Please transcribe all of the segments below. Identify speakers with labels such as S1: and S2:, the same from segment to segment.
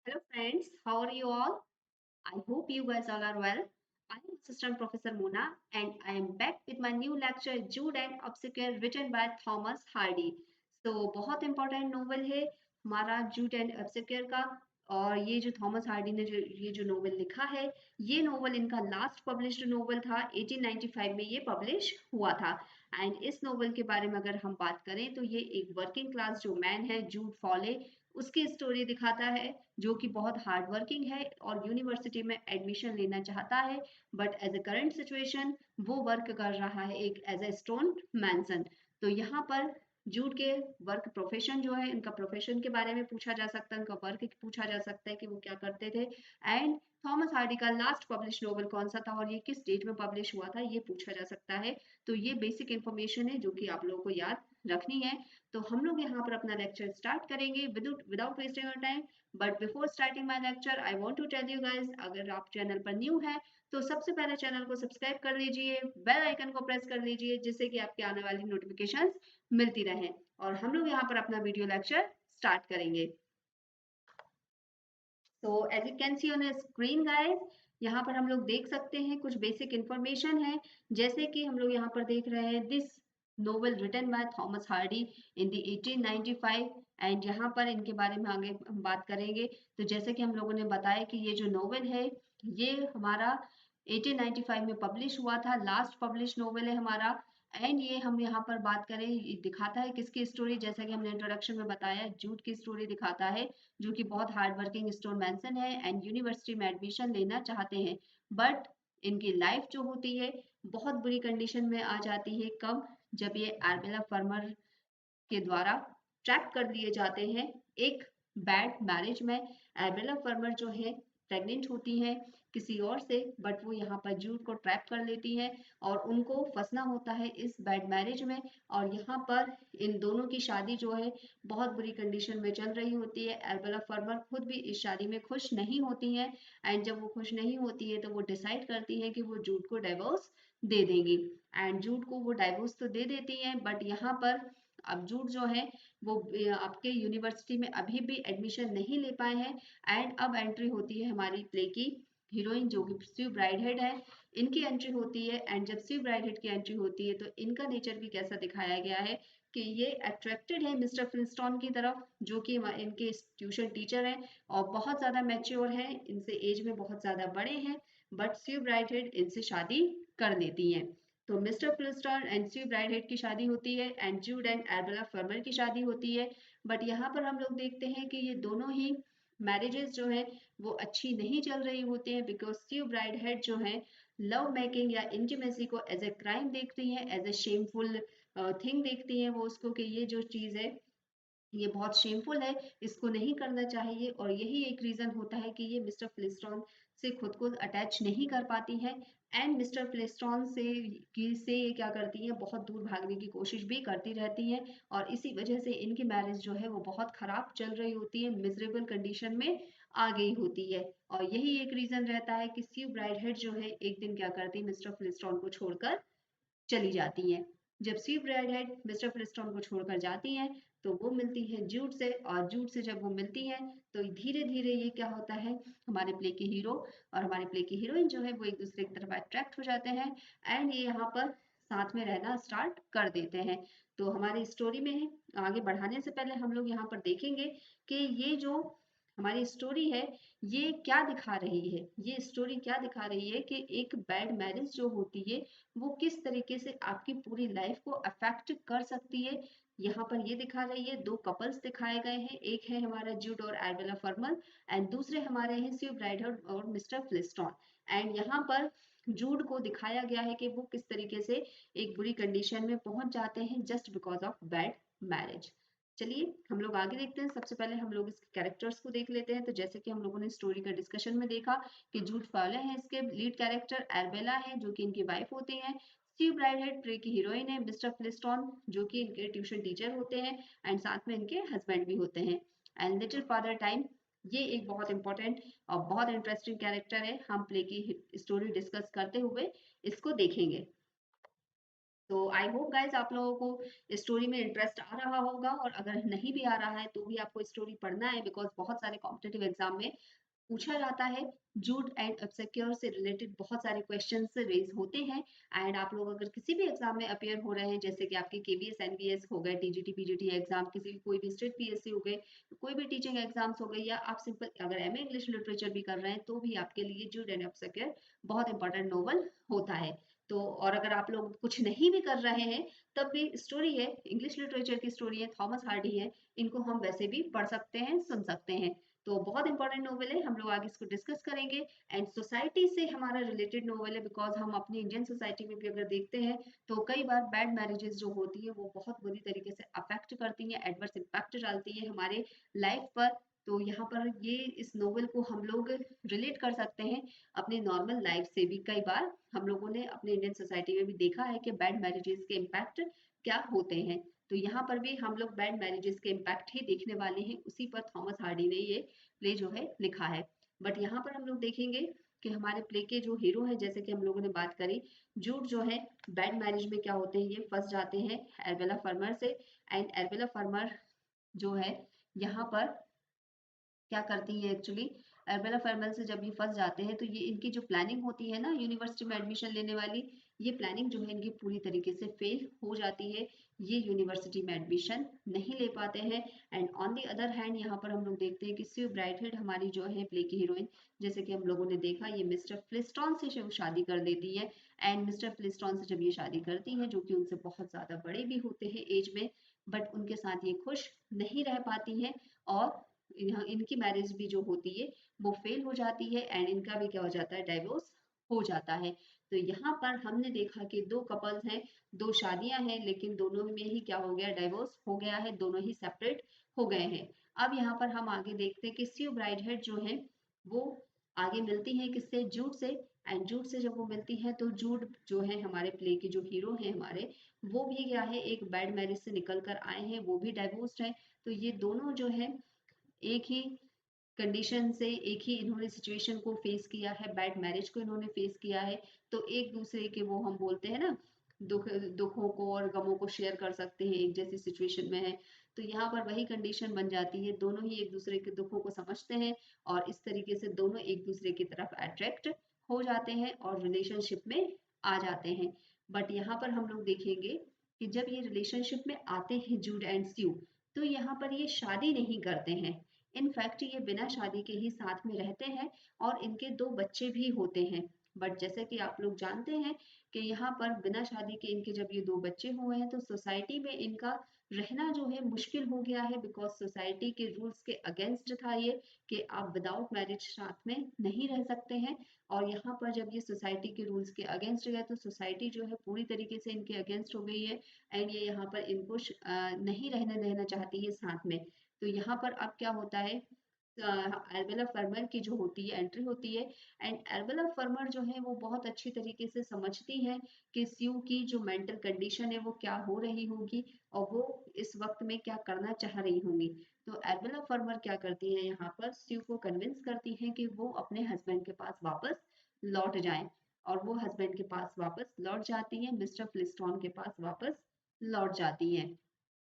S1: Hello friends, how are you all? I hope you guys all are well. I am Assistant Professor Mona and I am back with my new lecture Jude and Obstacle written by Thomas Hardy. So बहुत important novel है हमारा jute and obstacle का। और ये जो Thomas Hardy ने जो novel लिखा है, ये नोवेल इनका लास्ट पब्लिश्ड नोवेल था। 1895 में ये पब्लिश हुआ था। एंड इस नोवेल के बारे में अगर हम बात करें तो ये एक वर्किंग क्लास जो मैन है जूड फॉले, उसकी स्टोरी दिखाता है, जो कि बहुत हार्ड वर्किंग है और यूनिवर्सिटी में एडमिशन लेना चाहता है। But as a current situation वो वर्क कर रहा है एक एज ए स्टोन मैंसन। तो यहाँ पर जूड के वर्क प्रोफेशन जो है, इनका प्रोफेशन के बारे में पूछा जा सकता है, उनका वर्क पूछा जा सकता है कि वो क्या करते थे। एंड थॉमस हार्डी का लास्ट पब्लिश नोवेल कौन सा था और ये किस डेट में पब्लिश हुआ था, ये पूछा जा सकता है। तो ये बेसिक इंफॉर्मेशन है जो कि आप लोगों को याद रखनी है। तो हम लोग यहाँ पर अपना लेक्चर स्टार्ट करेंगे without wasting your time. But before starting my lecture I want to tell you guys, अगर आप चैनल पर न्यू है तो सबसे पहले चैनल को सब्सक्राइब कर लीजिए, बेल आइकन को प्रेस कर लीजिए, जिससे कि आपके आने वाली नोटिफिकेशंस मिलती रहें। और हम लोग यहाँ पर अपना वीडियो लेक्चर स्टार्ट करेंगे। तो as you can see on screen guys, यहाँ पर हम लोग देख सकते हैं कुछ बेसिक इंफॉर्मेशन है। जैसे कि हम लोग यहाँ पर देख रहे हैं this novel written by Thomas Hardy in the 1895। And यहाँ पर इनके बारे में आगे हम बात करेंगे। तो जैसे कि हम लोगों ने बताया कि ये जो नोवेल है ये हमारा 1895 में पब्लिश हुआ था, लास्ट पब्लिश नोवेल है हमारा। एंड ये हम यहाँ पर बात करें, ये दिखाता है किसकी स्टोरी, जैसा कि हमने इंट्रोडक्शन में बताया, जूट की स्टोरी दिखाता है, जो कि बहुत हार्ड वर्किंग स्टोन मैंसन है एंड यूनिवर्सिटी में एडमिशन लेना चाहते हैं। बट इनकी लाइफ जो होती है बहुत बुरी कंडीशन में आ जाती है। कब? जब ये एर्बेला फर्मर के द्वारा ट्रैप कर लिए जाते हैं एक बैड मैरिज में। एर्बेला फर्मर जो है प्रेग्नेंट होती हैं किसी और से, बट वो यहाँ पर जूड को ट्रैप कर लेती हैं और उनको फंसना होता है इस बैड मैरिज में। और यहाँ पर इन दोनों की शादी जो है बहुत बुरी कंडीशन में चल रही होती है। एर्बेला फर्मर खुद भी इस शादी में खुश नहीं होती हैं। एंड जब वो खुश नहीं होती है तो वो डिसाइड करती हैं कि वो जूड को डाइवोर्स दे देंगी। एंड जूड को वो डाइवोर्स तो दे देती हैं, बट यहाँ पर अब जूड जो है वो आपके यूनिवर्सिटी में अभी भी एडमिशन नहीं ले पाए हैं। एंड अब एंट्री होती है हमारी प्ले की हीरोइन जो कि स्यू ब्राइडहेड है, इनकी एंट्री होती है। एंड जब स्यू ब्राइडहेड की एंट्री होती है तो इनका नेचर भी कैसा दिखाया गया है कि ये अट्रैक्टेड है मिस्टर फ्लिंस्टॉन की तरफ, जो कि इनके ट्यूशन टीचर हैं और बहुत ज़्यादा मैच्योर हैं, इनसे एज में बहुत ज़्यादा बड़े हैं। बट स्यू ब्राइडहेड इनसे शादी कर लेती हैं। तो मिस्टर फ्लिंस्टॉन एंड स्यू ब्राइडहेड की शादी होती है एंड जूड एंड एर्बेला फर्मर की शादी होती है। बट यहाँ पर हम लोग देखते हैं कि ये दोनों ही मैरिजेस जो है वो अच्छी नहीं चल रही होती हैं, बिकॉज स्यू ब्राइडहेड जो है लव मेकिंग या इंटीमेसी को एज ए क्राइम देखती हैं, एज ए शेमफुल थिंग देखती हैं वो उसको, कि ये जो चीज़ है ये बहुत शेमफुल है, इसको नहीं करना चाहिए। और यही एक रीजन होता है कि ये मिस्टर फ्लिस्टॉन से खुद को अटैच नहीं कर पाती है। एंड मिस्टर फ्लिस्टॉन से ये क्या करती हैं, बहुत दूर भागने की कोशिश भी करती रहती हैं। और इसी वजह से इनकी मैरिज जो है वो बहुत खराब चल रही होती है, मिजरेबल कंडीशन में आ गई होती है। और यही एक रीजन रहता है कि स्यू ब्राइडहेड जो है एक दिन क्या करती है, मिस्टर फ्लिस्टॉन को छोड़कर चली जाती हैं। जब स्यू ब्राइडहेड मिस्टर फ्लिस्टॉन को छोड़कर जाती हैं तो वो मिलती है जूड से, और जूड से जब वो मिलती हैं तो धीरे धीरे ये क्या होता है, हमारे प्ले के हीरो और हमारे प्ले की हीरोइन जो है वो एक दूसरे की तरफ अट्रैक्ट हो जाते हैं। एंड ये यहाँ पर साथ में रहना स्टार्ट कर देते हैं। तो हमारी स्टोरी में आगे बढ़ाने से पहले हम लोग यहाँ पर देखेंगे कि ये जो हमारी स्टोरी है ये क्या दिखा रही है। ये स्टोरी क्या दिखा रही है कि एक बैड मैरिज जो होती है वो किस तरीके से आपकी पूरी लाइफ को अफेक्ट कर सकती है। यहाँ पर ये दिखा रही है, दो कपल्स दिखाए गए हैं, एक है हमारा जूड और एर्बेला फर्मल एंड दूसरे हमारे हैं स्यू ब्राइडहेड और मिस्टर फ्लिस्टॉन। एंड यहाँ पर जूड को दिखाया गया है कि वो किस तरीके से एक बुरी कंडीशन में पहुंच जाते हैं just because of bad marriage. चलिए हम लोग आगे देखते हैं। सबसे पहले हम लोग इसके कैरेक्टर्स को देख लेते हैं। तो जैसे कि हम लोगों ने स्टोरी का डिस्कशन में देखा कि जूड फॉले हैं इसके लीड कैरेक्टर, एर्बेला है जो कि इनकी वाइफ होती हैं, स्टीव ब्राइडहेड प्ले की हीरोइन है, मिस्टर फ्लिस्टॉन जो कि इनके ट्यूशन टीचर होते हैं एंड साथ में इनके हस्बैंड भी होते हैं। एंड लिटिल फादर टाइम, ये एक बहुत इंपॉर्टेंट और बहुत इंटरेस्टिंग कैरेक्टर है। हम प्ले की स्टोरी डिस्कस करते हुए इसको देखेंगे। तो आई होप गाइस आप लोगों को स्टोरी में इंटरेस्ट आ रहा होगा, और अगर नहीं भी आ रहा है तो भी आपको स्टोरी पढ़ना है, बिकॉज बहुत सारे कॉम्पिटेटिव एग्जाम में पूछा जाता है। जूड एंड ऑब्सक्योर से रिलेटेड बहुत सारे क्वेश्चंस रेज होते हैं। एंड आप लोग अगर किसी भी एग्जाम में अपेयर हो रहे हैं, जैसे कि आपके केवीएस एनवीएस हो गए, टीजीटी पीजीटी एग्जाम, किसी भी कोई भी स्टेट पीएससी हो गए, कोई भी टीचिंग एग्जाम्स हो गए, या आप सिंपल अगर एमए इंग्लिश लिटरेचर भी कर रहे हैं, तो भी आपके लिए जूड एंड ऑब्सक्योर बहुत इंपॉर्टेंट नोवेल होता है। तो और अगर आप लोग कुछ नहीं भी कर रहे हैं, तब भी स्टोरी है, इंग्लिश लिटरेचर की स्टोरी है, थॉमस हार्डी है, इनको हम वैसे भी पढ़ सकते हैं, सुन सकते हैं। तो बहुत इंपॉर्टेंट नोवेल है, हम लोग आगे इसको डिस्कस करेंगे। एंड सोसाइटी से हमारा रिलेटेड नोवेल है, बिकॉज हम अपनी इंडियन सोसाइटी में भी अगर देखते हैं तो कई बार बैड मैरिजेस जो होती है वो बहुत बुरी तरीके से अफेक्ट करती हैं, एडवर्स इम्पैक्ट डालती है हमारे लाइफ पर। तो यहाँ पर ये इस नोवेल को हम लोग रिलेट कर सकते हैं अपनी नॉर्मल लाइफ से भी। कई बार हम लोगों ने अपने इंडियन सोसाइटी में भी देखा है कि बैड मैरिजेस के इम्पैक्ट क्या होते हैं। तो यहाँ पर भी हम लोग बैड मैरिजेस के इम्पैक्ट ही देखने वाले हैं, उसी पर थॉमस हार्डी ने ये प्ले जो है लिखा है। बट यहाँ पर हम लोग देखेंगे कि हमारे प्ले के जो हीरो हैं, जैसे कि हम लोगों ने बात करी, जूड जो है बैड मैरिज में क्या होते हैं, ये फंस जाते हैं एरबेला फर्मर से। एंड एरबेला फर्मर जो है यहाँ पर क्या करती है एक्चुअली, एरबेला फर्मल से जब ये फंस जाते हैं, तो ये इनकी जो प्लानिंग होती है ना यूनिवर्सिटी में एडमिशन लेने वाली, ये प्लानिंग जो है इनकी पूरी तरीके से फेल हो जाती है। ये यूनिवर्सिटी में एडमिशन नहीं ले पाते हैं। And on the other hand यहाँ पर हम लोग देखते हैं कि स्यू ब्राइटहेड हमारी जो है प्ले की हीरोइन, जैसे कि हम लोगों ने देखा, ये मिस्टर फ्लिस्टॉन से जब शादी कर देती है। एंड मिस्टर फ्लिस्टॉन से जब ये शादी करती है, जो कि उनसे बहुत ज्यादा बड़े भी होते हैं एज में, बट उनके साथ ये खुश नहीं रह पाती हैं, और यहाँ इनकी मैरिज भी जो होती है वो फेल हो जाती है, एंड इनका भी क्या हो जाता है, डाइवोर्स हो जाता है। तो यहाँ पर हमने देखा कि दो कपल्स हैं, दो शादियां हैं, लेकिन दोनों में ही क्या हो गया, डाइवोर्स हो गया है, दोनों ही सेपरेट हो गए हैं। अब यहाँ पर हम आगे देखते हैं कि स्यू ब्राइडहेड जो है वो आगे मिलती है किससे, जूड से। एंड जूड से जब वो मिलती है, तो जूड जो है हमारे प्ले के जो हीरो हैं हमारे, वो भी क्या है, एक बैड मैरिज से निकल कर आए हैं, वो भी डाइवोर्स्ड है। तो ये दोनों जो है एक ही कंडीशन से, एक ही इन्होंने सिचुएशन को फेस किया है, बैड मैरिज को इन्होंने फेस किया है। तो एक दूसरे के वो हम बोलते हैं ना, दुखों को और गमों को शेयर कर सकते हैं, एक जैसी सिचुएशन में है। तो यहाँ पर वही कंडीशन बन जाती है, दोनों ही एक दूसरे के दुखों को समझते हैं, और इस तरीके से दोनों एक दूसरे की तरफ अट्रैक्ट हो जाते हैं और रिलेशनशिप में आ जाते हैं। बट यहाँ पर हम लोग देखेंगे कि जब ये रिलेशनशिप में आते हैं जूड एंड स्यू, तो यहाँ पर ये शादी नहीं करते हैं। इनफैक्ट ये बिना शादी के ही साथ में रहते हैं, और इनके दो बच्चे भी होते हैं। बट जैसे कि आप लोग जानते हैं कि यहाँ पर बिना शादी के इनके जब ये दो बच्चे हुए हैं, तो सोसाइटी में इनका रहना जो है मुश्किल हो गया है, बिकॉज सोसाइटी के रूल्स के अगेंस्ट था ये, कि आप विदाउट मैरिज साथ में नहीं रह सकते हैं। और यहाँ पर जब ये सोसाइटी के रूल्स के अगेंस्ट गए, तो सोसाइटी जो है पूरी तरीके से इनके अगेंस्ट हो गई है, एंड ये यहाँ पर इनको नहीं रहने देना चाहती है साथ में। तो यहाँ पर अब क्या होता है, एरबेला फर्मर की जो होती है एंट्री होती है। एंड एरबेला फर्मर जो है वो बहुत अच्छी तरीके से समझती है कि स्यू की जो मेंटल कंडीशन है वो क्या हो रही होगी, और वो इस वक्त में क्या करना चाह रही होंगी। तो एरबेला फर्मर क्या करती है, यहाँ पर स्यू को कन्विंस करती है कि वो अपने हस्बैंड के पास वापस लौट जाए। और वो हस्बैंड के पास वापस लौट जाती है, मिस्टर फ्लिस्टॉन के पास वापस लौट जाती है।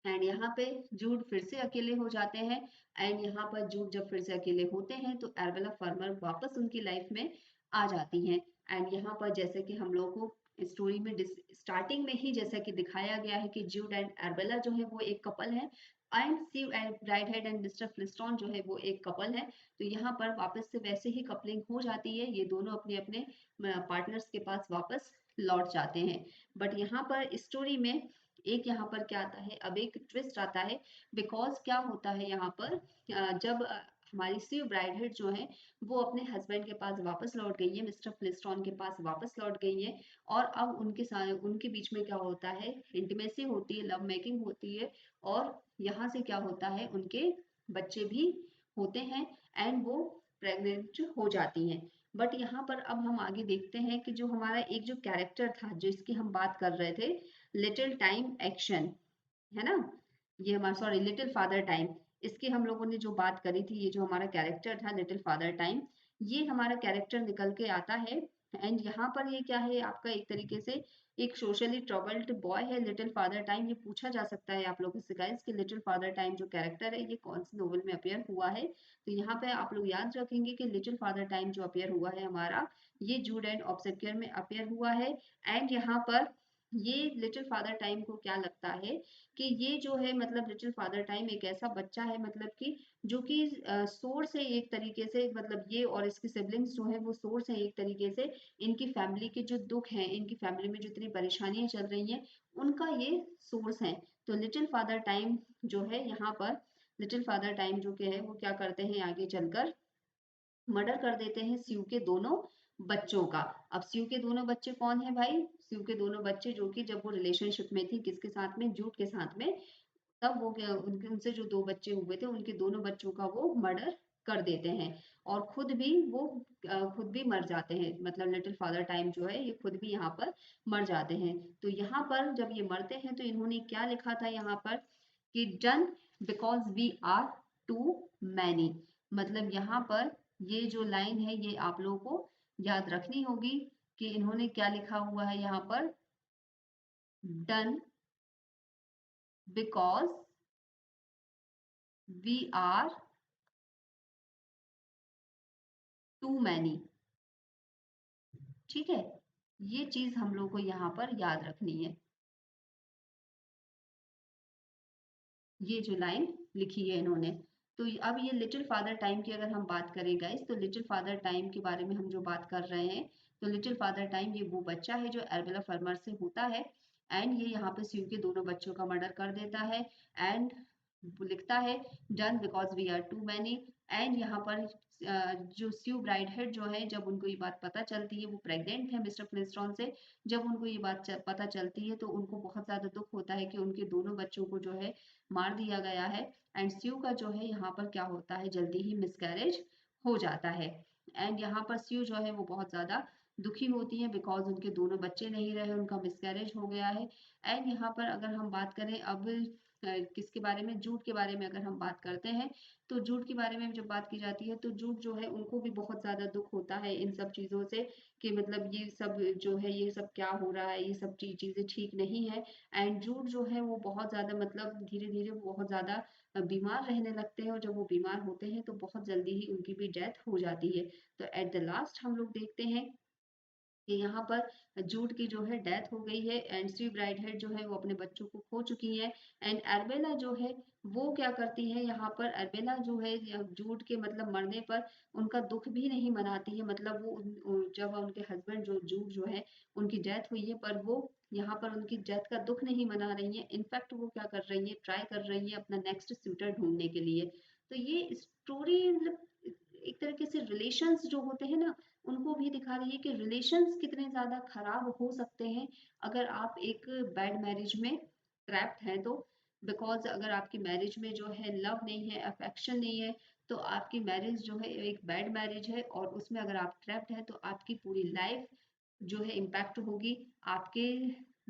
S1: एंड यहाँ पे जूड फिर से अकेले हो जाते हैं। एंड यहाँ पर जूड जब फिर से अकेले होते हैं, तो एरबेला फर्मर वापस उनकी लाइफ में आ जाती हैं। एंड यहाँ पर जैसे कि हम लोगों को स्टोरी में स्टार्टिंग में ही जैसा कि दिखाया गया है कि जूड एंड एरबेला जो है वो एक कपल है, and Sue and Brideshead and mister Flintstone जो है वो एक कपल है। तो यहाँ पर वापस से वैसे ही कपलिंग हो जाती है, ये दोनों अपने अपने पार्टनर्स के पास वापस लौट जाते हैं। बट यहाँ पर स्टोरी में एक यहाँ पर क्या आता है, अब एक ट्विस्ट आता है। बिकॉज क्या होता है यहाँ पर, जब हमारी सी ब्राइडहेड जो है वो अपने हस्बैंड के पास वापस लौट गई है, मिस्टर फ्लिस्टॉन के पास वापस लौट गई है। और अब उनके साथ उनके बीच में क्या होता है, इंटीमेसी होती है, लव मेकिंग होती है, और यहाँ से क्या होता है, उनके बच्चे भी होते हैं, एंड वो प्रेग्नेंट हो जाती हैं। बट यहाँ पर अब हम आगे देखते हैं कि जो हमारा एक जो कैरेक्टर था, जो इसकी हम बात कर रहे थे, लिटिल टाइम एक्शन, है ना, ये हमारा, सॉरी, लिटिल फादर टाइम, इसकी हम लोगों ने जो बात करी थी, ये जो हमारा कैरेक्टर था लिटिल फादर टाइम, ये हमारा कैरेक्टर निकल के आता है एंड यहाँ पर ये क्या है आपका एक तरीके से एक सोशली ट्रबल्ड बॉय है लिटिल फादर टाइम। ये पूछा जा सकता है आप लोगों से गाइस कि लिटिल फादर टाइम जो कैरेक्टर है ये कौन सी नोवेल में अपियर हुआ है। तो यहाँ पे आप लोग याद रखेंगे कि लिटिल फादर टाइम जो अपियर हुआ है हमारा ये जूड एंड ऑब्सेक्यर में अपियर हुआ है। एंड यहाँ पर ये लिटिल फादर टाइम को क्या लगता है कि ये जो है मतलब लिटिल फादर टाइम एक ऐसा बच्चा है मतलब कि जो कि सोर्स है एक तरीके से मतलब ये और इसके सिबलिंग्स जो है वो सोर्स है एक तरीके से इनकी फैमिली के जो दुख हैं इनकी फैमिली में जितनी परेशानियां चल रही हैं उनका ये सोर्स है। तो लिटिल फादर टाइम जो है यहाँ पर लिटिल फादर टाइम जो के है वो क्या करते हैं आगे चलकर मर्डर कर देते हैं स्यू के दोनों बच्चों का। अब स्यू के दोनों बच्चे कौन है भाई? स्यू के दोनों बच्चे जो कि जब वो रिलेशनशिप में थी किसके साथ में? जूट के साथ में। तब वो क्या उनके उनसे जो दो बच्चे हुए थे उनके दोनों बच्चों का वो मर्डर कर देते हैं और खुद भी वो खुद भी मर जाते हैं। मतलब लिटिल फादर टाइम जो है ये खुद भी यहाँ पर मर जाते हैं। तो यहाँ पर जब ये मरते हैं तो इन्होंने क्या लिखा था यहाँ पर कि done because we are too many. मतलब यहाँ पर ये जो लाइन है ये आप लोगों को याद रखनी होगी कि इन्होंने क्या लिखा हुआ है यहाँ पर done because we are too many. ठीक है, ये चीज हम लोग को यहाँ पर याद रखनी है। ये जो लाइन लिखी है इन्होंने। तो अब ये लिटिल फादर टाइम की अगर हम बात करें गाइस तो लिटिल फादर टाइम के बारे में हम जो बात कर रहे हैं तो लिटिल फादर टाइम ये वो बच्चा है जो एल्बेला फर्मर से होता है। एंड ये यहाँ पे स्यू के दोनों बच्चों का मर्डर कर देता है। एंड लिखता है done because we are too many. And यहाँ पर जो स्यू ब्राइड हेड जो है जब उनको ये बात पता चलती है वो प्रेग्नेंट है मिस्टर फ्लिंस्टॉन से। जब उनको ये बात पता चलती है तो उनको बहुत ज्यादा दुख होता है कि उनके दोनों बच्चों को जो है मार दिया गया है। एंड स्यू का जो है यहाँ पर क्या होता है जल्दी ही मिसकैरेज हो जाता है। एंड यहाँ पर स्यू जो है वो बहुत ज्यादा दुखी होती है बिकॉज उनके दोनों बच्चे नहीं रहे उनका मिसकैरेज हो गया है। एंड यहाँ पर अगर हम बात करें अब किसके बारे में जूट के बारे में अगर हम बात करते हैं तो जूट के बारे में जब बात की जाती है तो जूट जो है उनको भी बहुत ज्यादा दुख होता है इन सब चीजों से कि मतलब ये सब जो है ये सब क्या हो रहा है ये सब चीजें ठीक नहीं है। एंड जूड जो है वो बहुत ज़्यादा मतलब धीरे-धीरे बहुत ज़्यादा बीमार रहने लगते हैं और जब वो बीमार होते हैं तो बहुत जल्दी ही उनकी भी डेथ हो जाती है। तो एट द लास्ट हम लोग देखते हैं कि यहाँ पर जूड की जो है डेथ हो गई है एंड सी ब्राइड हेड जो है वो अपने बच्चों को खो चुकी है। एंड अरबेला जो है वो क्या करती है यहाँ पर अरबेला जो है जूड के मतलब मरने पर उनका दुख भी नहीं मनाती है। मतलब वो जब उनके हस्बैंड जो जूड जो है उनकी डेथ हुई है पर वो यहाँ पर उनकी डेथ का दुख नहीं मना रही है। इनफैक्ट वो क्या कर रही है ट्राई कर रही है अपना नेक्स्ट सूटर ढूंढने के लिए। तो ये स्टोरी मतलब एक तरीके से रिलेशंस जो होते हैं ना उनको भी दिखा रही है कि रिलेशंस कितने ज़्यादा खराब हो सकते हैं अगर आप एक बैड मैरिज में ट्रैप्ड हैं तो। बिकॉज अगर आपकी मैरिज में जो है लव नहीं है अफेक्शन नहीं है तो आपकी मैरिज जो है एक बैड मैरिज है और उसमें अगर आप ट्रैप्ड हैं तो आपकी पूरी लाइफ जो है इम्पैक्ट होगी। आपके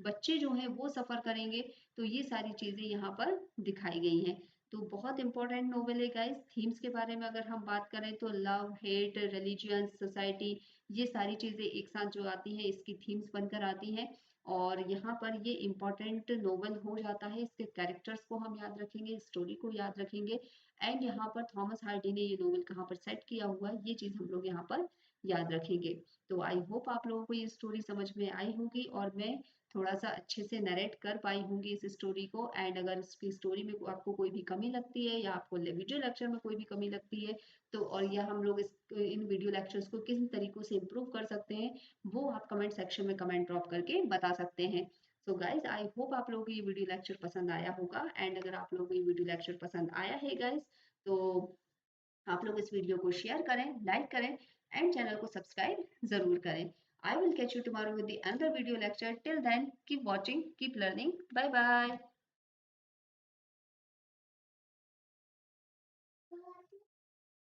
S1: बच्चे जो हैं वो सफ़र करेंगे। तो ये सारी चीज़ें यहाँ पर दिखाई गई हैं। तो बहुत इंपॉर्टेंट नोवेल है गाइस। थीम्स के बारे में अगर हम बात करें तो लव हेट रिलीजियन सोसाइटी ये सारी चीज़ें एक साथ जो आती हैं इसकी थीम्स बनकर आती हैं। और यहाँ पर ये इम्पोर्टेंट नोवेल हो जाता है। इसके कैरेक्टर्स को हम याद रखेंगे स्टोरी को याद रखेंगे। एंड यहाँ पर थॉमस हार्डी ने ये नोवेल कहाँ पर सेट किया हुआ है ये चीज़ हम लोग यहाँ पर याद रखेंगे। तो आई होप आप लोगों को ये स्टोरी समझ में आई होगी और मैं थोड़ा सा अच्छे से नरेट कर पाई होंगी इस स्टोरी को। एंड अगर इसकी स्टोरी में आपको कोई भी कमी लगती है या आपको वीडियो लेक्चर में कोई भी कमी लगती है तो और या हम लोग इन वीडियो लेक्चर्स को किन तरीकों से इम्प्रूव कर सकते हैं वो आप कमेंट सेक्शन में कमेंट ड्रॉप करके बता सकते हैं। सो गाइज आई होप आप लोगों को ये वीडियो लेक्चर पसंद आया होगा। एंड अगर आप लोगों को ये वीडियो लेक्चर पसंद आया है गाइज तो आप लोग इस वीडियो को शेयर करें लाइक करें एंड चैनल को सब्सक्राइब जरूर करें। I will catch you tomorrow with the another video lecture. Till then, keep watching, keep learning. Bye bye.